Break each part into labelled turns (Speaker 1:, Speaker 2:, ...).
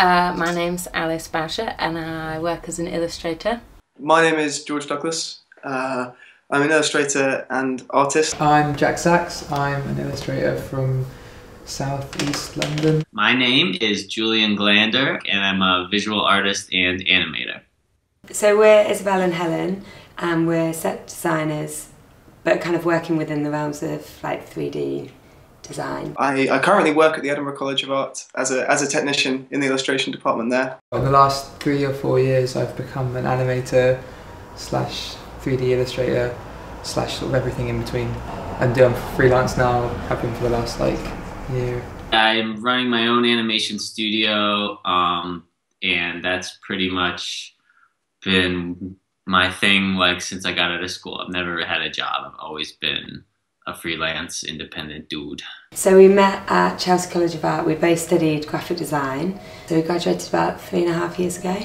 Speaker 1: My name's Alice Boucher and I work as an illustrator.
Speaker 2: My name is George Douglas. I'm an illustrator and artist.
Speaker 3: I'm Jack Sachs. I'm an illustrator from South East London.
Speaker 4: My name is Julian Glander and I'm a visual artist and animator.
Speaker 5: So we're Isabel and Helen and we're set designers, but kind of working within the realms of like 3D design.
Speaker 2: I currently work at the Edinburgh College of Art as a technician in the illustration department there.
Speaker 3: In the last 3 or 4 years I've become an animator slash 3D illustrator slash sort of everything in between, and I'm freelance now, have been for the last year.
Speaker 4: I'm running my own animation studio and that's pretty much been my thing since I got out of school. I've never had a job. I've always been a freelance independent dude.
Speaker 5: So we met at Chelsea College of Art. We both studied graphic design. So we graduated about 3.5 years ago,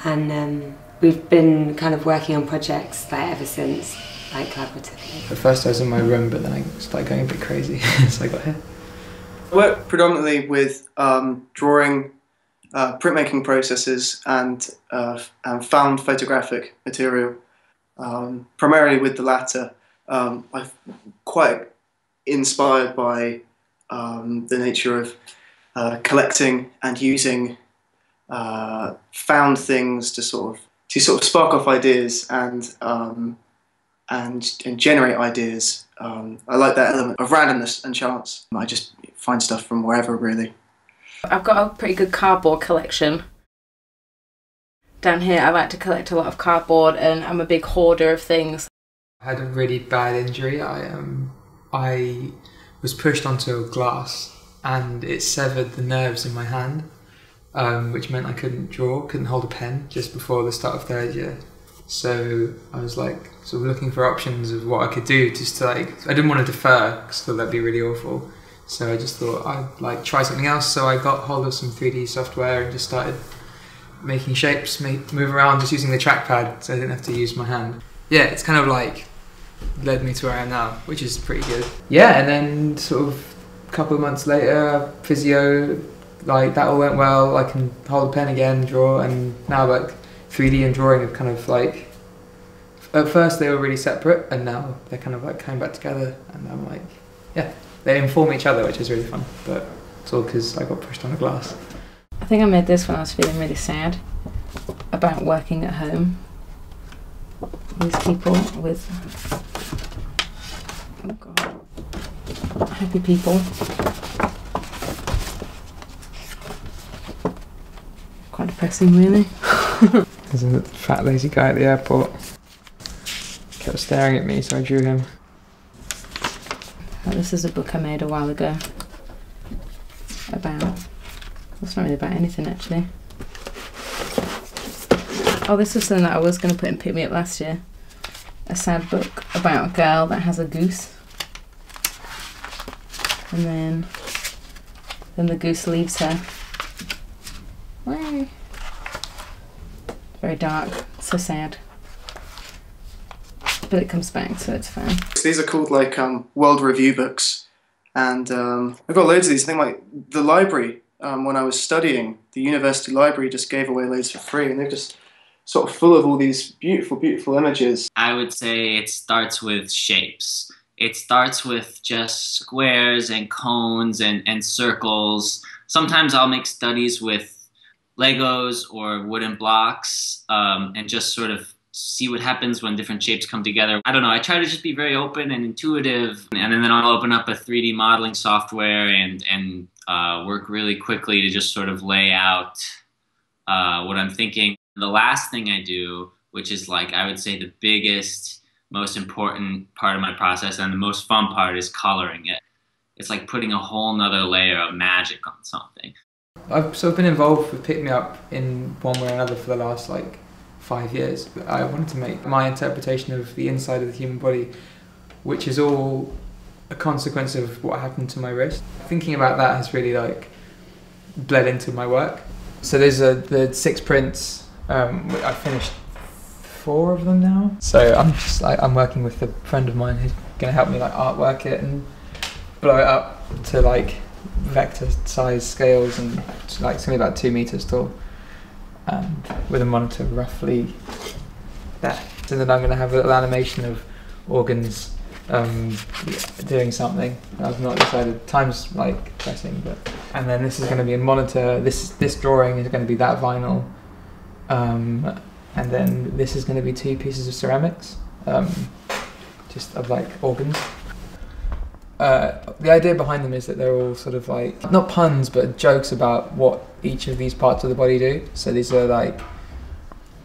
Speaker 5: and we've been kind of working on projects ever since, collaboratively.
Speaker 3: At first I was in my room, but then I started going a bit crazy, so I got here.
Speaker 2: I work predominantly with drawing, printmaking processes and found photographic material, primarily with the latter. I'm quite inspired by the nature of collecting and using found things to sort of spark off ideas and generate ideas. I like that element of randomness and chance. I just find stuff from wherever, really.
Speaker 1: I've got a pretty good cardboard collection. Down here I like to collect a lot of cardboard and I'm a big hoarder of things.
Speaker 3: I had a really bad injury. I was pushed onto a glass and it severed the nerves in my hand, which meant I couldn't hold a pen just before the start of 3rd year. So I was sort of looking for options of what I could do just to I didn't want to defer because I thought that'd be really awful. So I just thought I'd try something else. So I got hold of some 3D software and just started making shapes, move around just using the trackpad, so I didn't have to use my hand. Yeah, it's kind of led me to where I am now, which is pretty good. Yeah, and then sort of a couple of months later, physio, that all went well. I can hold a pen again, draw, and now 3D and drawing have kind of at first they were really separate, and now they're kind of coming back together, and I'm yeah, they inform each other, which is really fun, but it's all because I got pushed on a glass.
Speaker 1: I think I made this when I was feeling really sad about working at home. These people with, oh God, happy people. Quite depressing, really.
Speaker 3: There's a fat lazy guy at the airport. Kept staring at me, so I drew him.
Speaker 1: This is a book I made a while ago about, well, it's not really about anything actually. Oh, this was something that I was going to put in Pick Me Up last year. A sad book about a girl that has a goose. And then the goose leaves her. Why? Very dark, so sad. But it comes back, so it's fine.
Speaker 2: These are called world review books, and I've got loads of these. I think the library, when I was studying, the university library just gave away loads for free, and they're just sort of full of all these beautiful, beautiful images.
Speaker 4: I would say it starts with shapes. It starts with just squares and cones and circles. Sometimes I'll make studies with Legos or wooden blocks and just sort of see what happens when different shapes come together. I don't know, I try to just be very open and intuitive, and then I'll open up a 3D modeling software and work really quickly to just sort of lay out what I'm thinking. The last thing I do, which is I would say the biggest, most important part of my process and the most fun part, is coloring it. It's like putting a whole nother layer of magic on something.
Speaker 3: I've sort of been involved with Pick Me Up in one way or another for the last 5 years. I wanted to make my interpretation of the inside of the human body, which is all a consequence of what happened to my wrist. Thinking about that has really bled into my work. So there's the 6 prints. I finished 4 of them now. So I'm working with a friend of mine who's going to help me artwork it and blow it up to vector size scales, and like it's only about 2 meters tall, and with a monitor roughly there. So then I'm going to have a little animation of organs doing something. I've not decided. Time's like pressing, but and then this is going to be a monitor. This drawing is going to be that vinyl, and then this is going to be 2 pieces of ceramics, just of like organs. The idea behind them is that they're all sort of like, not puns, but jokes about what each of these parts of the body do. So these are like,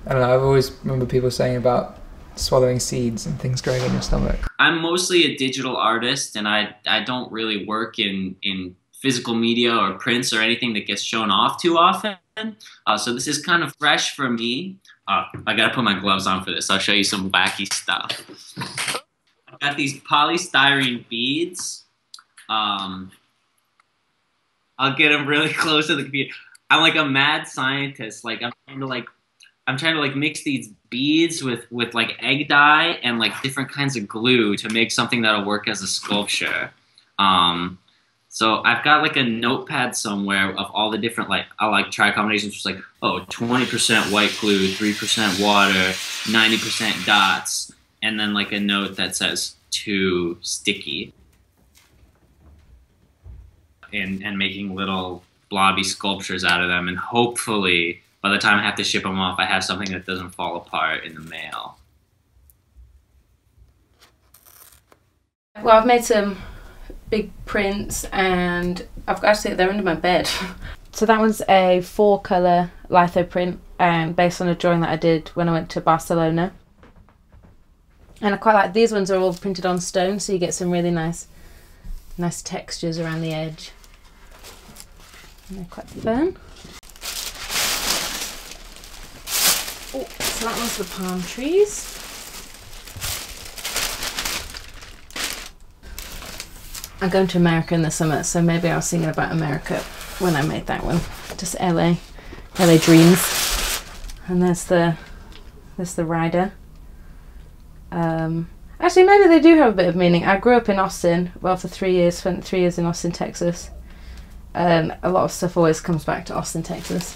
Speaker 3: I don't know, I've always remember people saying about swallowing seeds and things growing in your stomach.
Speaker 4: I'm mostly a digital artist, and I don't really work in physical media or prints or anything that gets shown off too often. So this is kind of fresh for me. I gotta put my gloves on for this. I'll show you some wacky stuff. I've got these polystyrene beads. I'll get them really close to the computer. I'm like a mad scientist. Like I'm trying to like mix these beads with like egg dye and like different kinds of glue to make something that'll work as a sculpture. So I've got like a notepad somewhere of all the different, like, I like try combinations, just like, oh, 20% white glue, 3% water, 90% dots, and then like a note that says too sticky. And making little blobby sculptures out of them, and hopefully by the time I have to ship them off, I have something that doesn't fall apart in the mail.
Speaker 1: Well, I've made some big prints, and I've actually, they're under my bed. So that one's a 4-colour litho print, based on a drawing that I did when I went to Barcelona. And I quite like, these ones are all printed on stone, so you get some really nice textures around the edge. And they're quite fun. Oh, so that one's the palm trees. I'm going to America in the summer, so maybe I was thinking about America when I made that one. Just LA dreams. And there's the rider. Actually, maybe they do have a bit of meaning. I grew up in Austin, well, for 3 years, spent 3 years in Austin, Texas. A lot of stuff always comes back to Austin, Texas.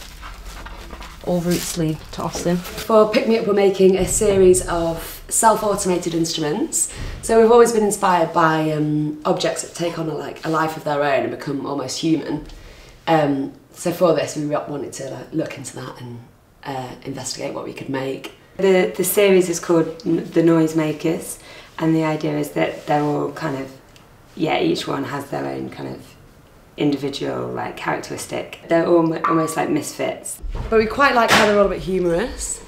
Speaker 1: All routes lead to Austin.
Speaker 5: For Pick Me Up, we're making a series of self-automated instruments. So we've always been inspired by objects that take on a life of their own and become almost human. So for this, we wanted to look into that and investigate what we could make. The series is called The Noisemakers, and the idea is that they're all kind of, each one has their own kind of individual characteristic. They're all almost like misfits. But we quite like how they're all a bit humorous.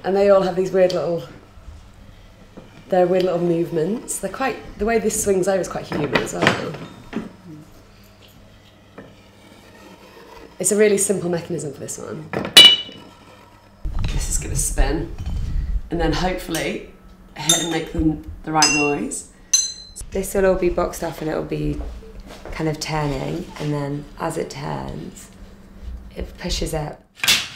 Speaker 5: And they all have these weird little movements. They're quite, the way this swings over is quite human as well. It's a really simple mechanism for this one. This is going to spin, and then hopefully hit and make the right noise. This will all be boxed off, and it will be kind of turning, and then as it turns, it pushes up,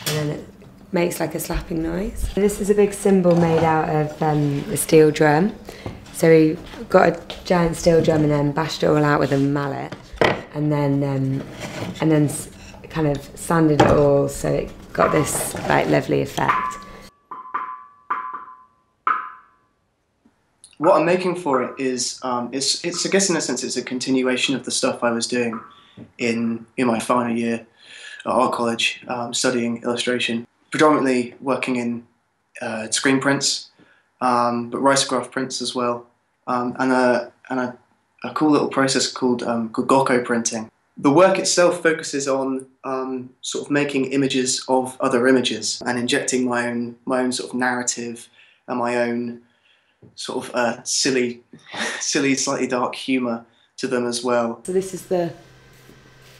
Speaker 5: and then it makes like a slapping noise. This is a big cymbal made out of a steel drum. So we got a giant steel drum and then bashed it all out with a mallet, and then kind of sanded it all so it got this lovely effect.
Speaker 2: What I'm making for it is, it's I guess in a sense it's a continuation of the stuff I was doing in my final year at art college, studying illustration, predominantly working in screen prints, but risograph prints as well, and a cool little process called Gokko printing. The work itself focuses on sort of making images of other images and injecting my own sort of narrative and my own sort of silly, slightly dark humour to them as well.
Speaker 5: So this is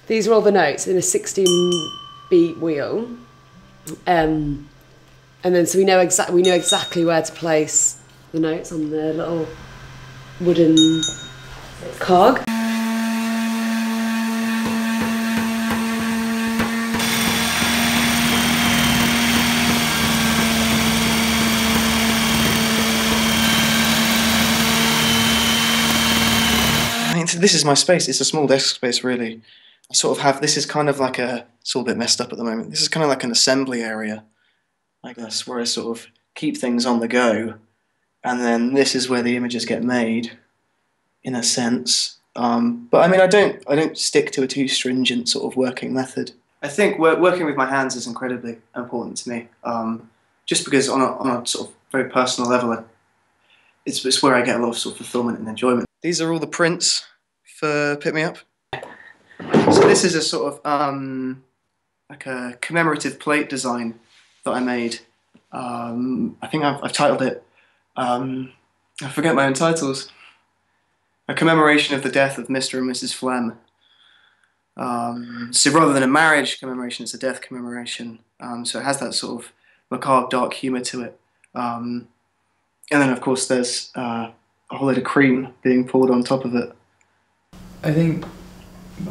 Speaker 5: these are all the notes in a 16-beat wheel, and then so we know exactly where to place the notes on the little wooden cog.
Speaker 2: this is my space. It's a small desk space, really. I sort of have, this is kind of like it's all a bit messed up at the moment. This is kind of like an assembly area, I guess, where I sort of keep things on the go. And then this is where the images get made, in a sense. But I mean, I don't stick to a too stringent sort of working method. I think working with my hands is incredibly important to me, just because on a sort of very personal level, it's where I get a lot of sort of fulfillment and enjoyment. These are all the prints for Pick Me Up. So this is a sort of like a commemorative plate design that I made. I think I've titled it, I forget my own titles, A Commemoration of the Death of Mr. and Mrs. Phlegm. So rather than a marriage commemoration, it's a death commemoration. So it has that sort of macabre, dark humour to it. And then, of course, there's a whole load of cream being poured on top of it.
Speaker 3: I think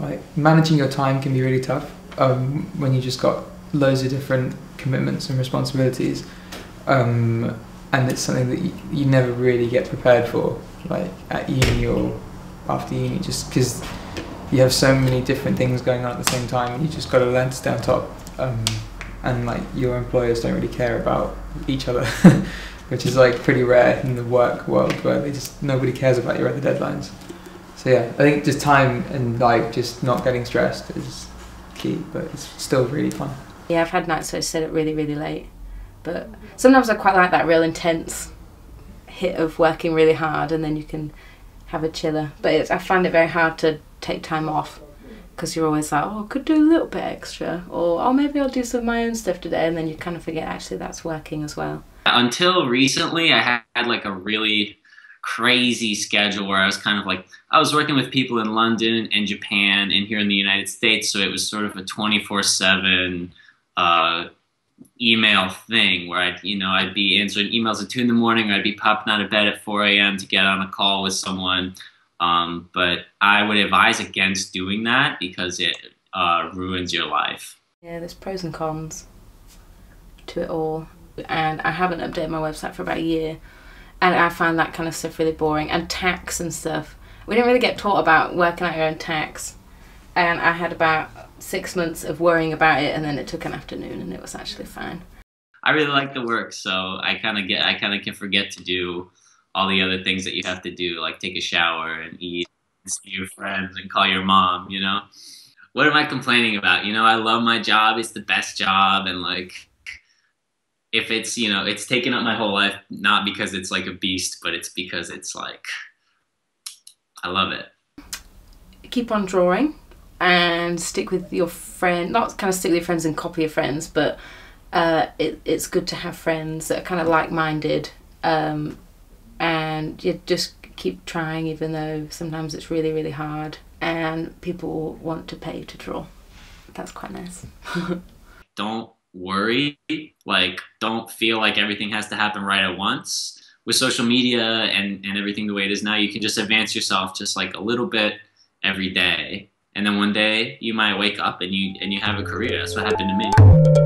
Speaker 3: like managing your time can be really tough when you just got loads of different commitments and responsibilities, and it's something that you never really get prepared for, like at uni or after uni, just because you have so many different things going on at the same time, and you just got to learn to stay on top. And like your employers don't really care about each other, which is like pretty rare in the work world, where nobody cares about your other deadlines. So yeah, I think just time and like just not getting stressed is key, but it's still really fun.
Speaker 1: Yeah, I've had nights where I stayed up really, really late, but sometimes I quite like that real intense hit of working really hard, and then you can have a chiller. But I find it very hard to take time off, because you're always like, oh, I could do a little bit extra, or oh, maybe I'll do some of my own stuff today, and then you kind of forget actually that's working as well.
Speaker 4: Until recently, I had like a really crazy schedule where I was kind of like, I was working with people in London and Japan and here in the United States, so it was sort of a 24/7 email thing where I'd be answering emails at 2 in the morning, or I'd be popping out of bed at 4 a.m. to get on a call with someone. But I would advise against doing that because it ruins your life.
Speaker 1: Yeah, there's pros and cons to it all. And I haven't updated my website for about a year, and I find that kind of stuff really boring. And tax and stuff. We didn't really get taught about working out your own tax, and I had about 6 months of worrying about it, and then it took an afternoon, and it was actually fine.
Speaker 4: I really like the work, so I kind of can forget to do all the other things that you have to do, like take a shower and eat, and see your friends, and call your mom. What am I complaining about? I love my job. It's the best job, and like, if it's, it's taken up my whole life, not because it's like a beast, but it's because it's like, I love it.
Speaker 1: Keep on drawing and stick with your friend, not kind of stick with your friends and copy your friends, but it's good to have friends that are kind of like-minded, and you just keep trying, even though sometimes it's really, really hard, and people want to pay to draw. That's quite nice.
Speaker 4: Don't worry, like, don't feel like everything has to happen right at once. With social media and everything the way it is now, you can just advance yourself just like a little bit every day, and then one day you might wake up and you have a career. That's what happened to me.